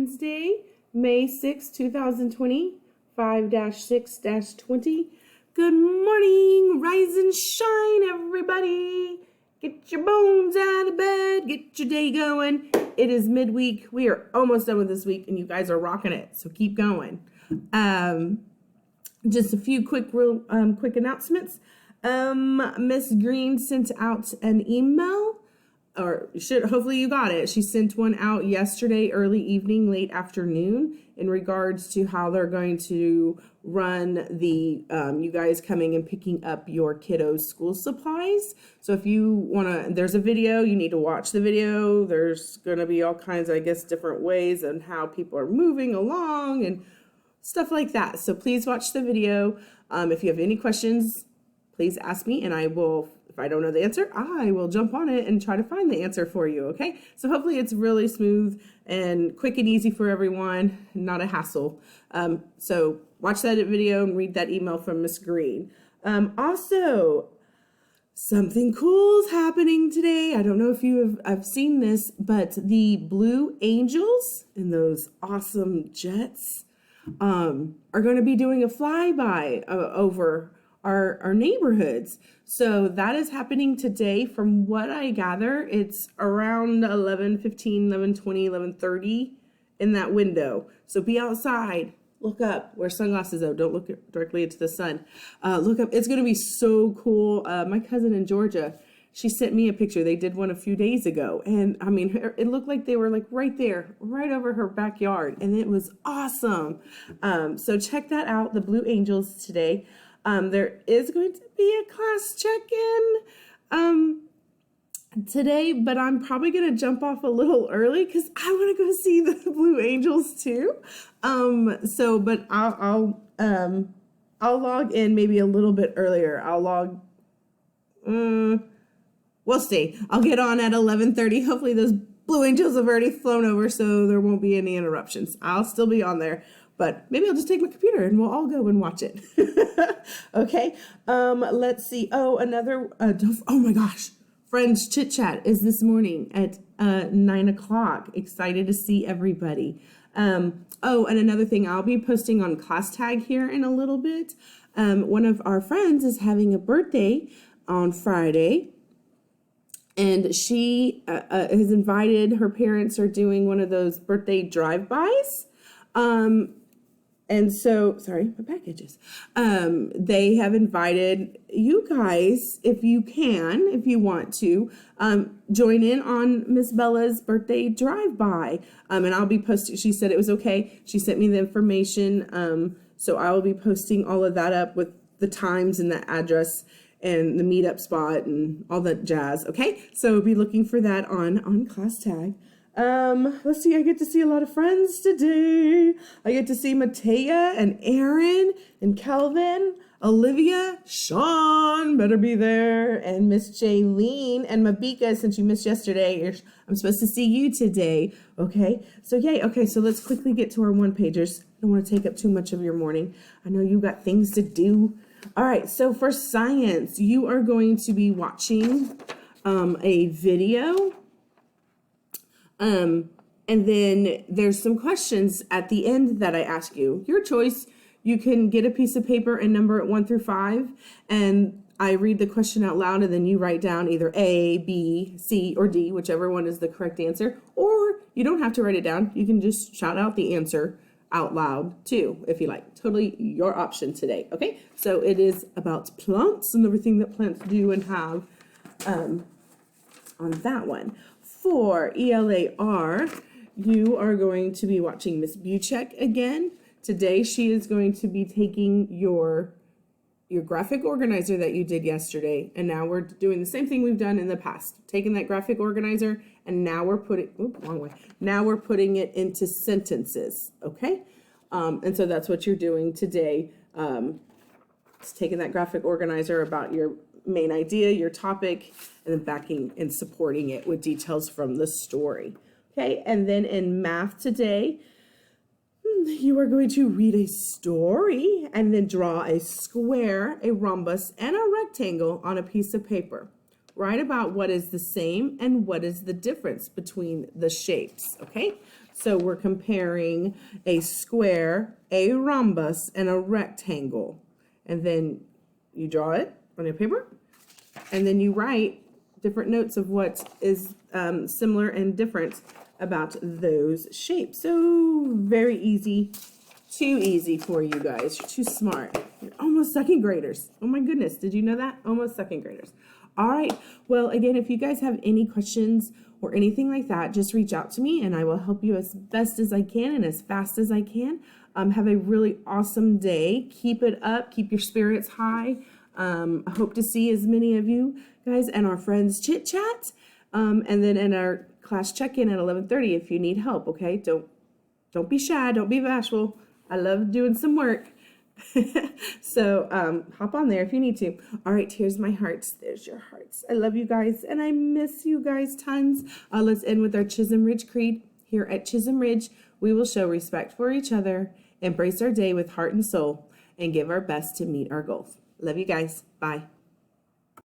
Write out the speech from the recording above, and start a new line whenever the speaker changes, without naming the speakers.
Wednesday, May 6, 2020, 5-6-20. Good morning, rise and shine, everybody. Get your bones out of bed, get your day going. It is midweek. We are almost done with this week, and you guys are rocking it, so keep going. Just a few quick announcements. Miss Green sent out an email, or hopefully you got it. She sent one out yesterday, early evening, late afternoon, in regards to how they're going to run the you guys coming and picking up your kiddos' school supplies. So if you want to, there's a video, you need to watch the video. There's going to be all kinds of, I guess, different ways on how people are moving along and stuff like that. So please watch the video. If you have any questions, please ask me, and I will, if I don't know the answer, I will jump on it and try to find the answer for you, okay? So hopefully it's really smooth and quick and easy for everyone, not a hassle. So watch that video and read that email from Miss Green. Also, something cool is happening today. I don't know if you have seen this, but the Blue Angels and those awesome jets are going to be doing a flyby over our neighborhoods. So that is happening today. From what I gather, it's around 11:15, 11:20, 11:30 in that window. So be outside, look up, wear sunglasses though, don't look directly into the sun. Look up, it's going to be so cool. My cousin in Georgia, she sent me a picture. They did one a few days ago. And I mean, it looked like they were like right there, right over her backyard. And it was awesome. So check that out, the Blue Angels today. There is going to be a class check-in today, but I'm probably going to jump off a little early because I want to go see the Blue Angels too. But I'll log in maybe a little bit earlier. We'll see. I'll get on at 11:30. Hopefully those Blue Angels have already flown over, so there won't be any interruptions. I'll still be on there, but maybe I'll just take my computer and we'll all go and watch it. Okay. Let's see. Oh, another, oh my gosh. Friends Chit Chat is this morning at 9 o'clock. Excited to see everybody. Oh, and another thing, I'll be posting on Class Tag here in a little bit. One of our friends is having a birthday on Friday. And she has invited, her parents are doing one of those birthday drive-bys. And so, sorry, my packages. They have invited you guys, if you can, if you want to, join in on Miss Bella's birthday drive-by. And I'll be posting, she said it was okay. She sent me the information. So I will be posting all of that up with the times and the address and the meetup spot and all that jazz, okay? So be looking for that on Class Tag. Let's see, I get to see a lot of friends today. I get to see Matea and Aaron and Kelvin, Olivia, Sean, better be there, and Miss Jaylene and Mabika, since you missed yesterday. I'm supposed to see you today, okay? So yay, okay, so let's quickly get to our one-pagers. I don't want to take up too much of your morning. I know you got things to do. All right, so for science, you are going to be watching a video. And then there's some questions at the end that I ask you. Your choice. You can get a piece of paper and number it 1 through 5. And I read the question out loud, and then you write down either A, B, C, or D, whichever one is the correct answer. Or you don't have to write it down. You can just shout out the answer out loud too, if you like. Totally your option today. Okay, so it is about plants and everything that plants do and have on that one. For ELAR, you are going to be watching Miss Buchek again. Today she is going to be taking your graphic organizer that you did yesterday, and now we're doing the same thing we've done in the past. Taking that graphic organizer, and now we're putting, wrong way. Now we're putting it into sentences, okay? And so that's what you're doing today. It's taking that graphic organizer about your main idea, your topic, and then backing and supporting it with details from the story. Okay, and then in math today, you are going to read a story and then draw a square, a rhombus, and a rectangle on a piece of paper. write about what is the same and what is the difference between the shapes, okay? So we're comparing a square, a rhombus, and a rectangle. And then you draw it on your paper, and then you write different notes of what is similar and different about those shapes. So very easy, too easy for you guys. You're too smart. You're almost second graders. Oh my goodness, did you know that? Almost second graders. All right, well, again, if you guys have any questions or anything like that, just reach out to me and I will help you as best as I can and as fast as I can. Have a really awesome day. Keep it up. Keep your spirits high. I hope to see as many of you guys and our friends chit chat. And then in our class check-in at 11:30 if you need help, okay? Don't be shy. Don't be bashful. I love doing some work. So hop on there if you need to. All right, here's my hearts. There's your hearts. I love you guys and I miss you guys tons. Let's end with our Chisholm Ridge Creed. Here at Chisholm Ridge, we will show respect for each other, embrace our day with heart and soul, and give our best to meet our goals. Love you guys. Bye.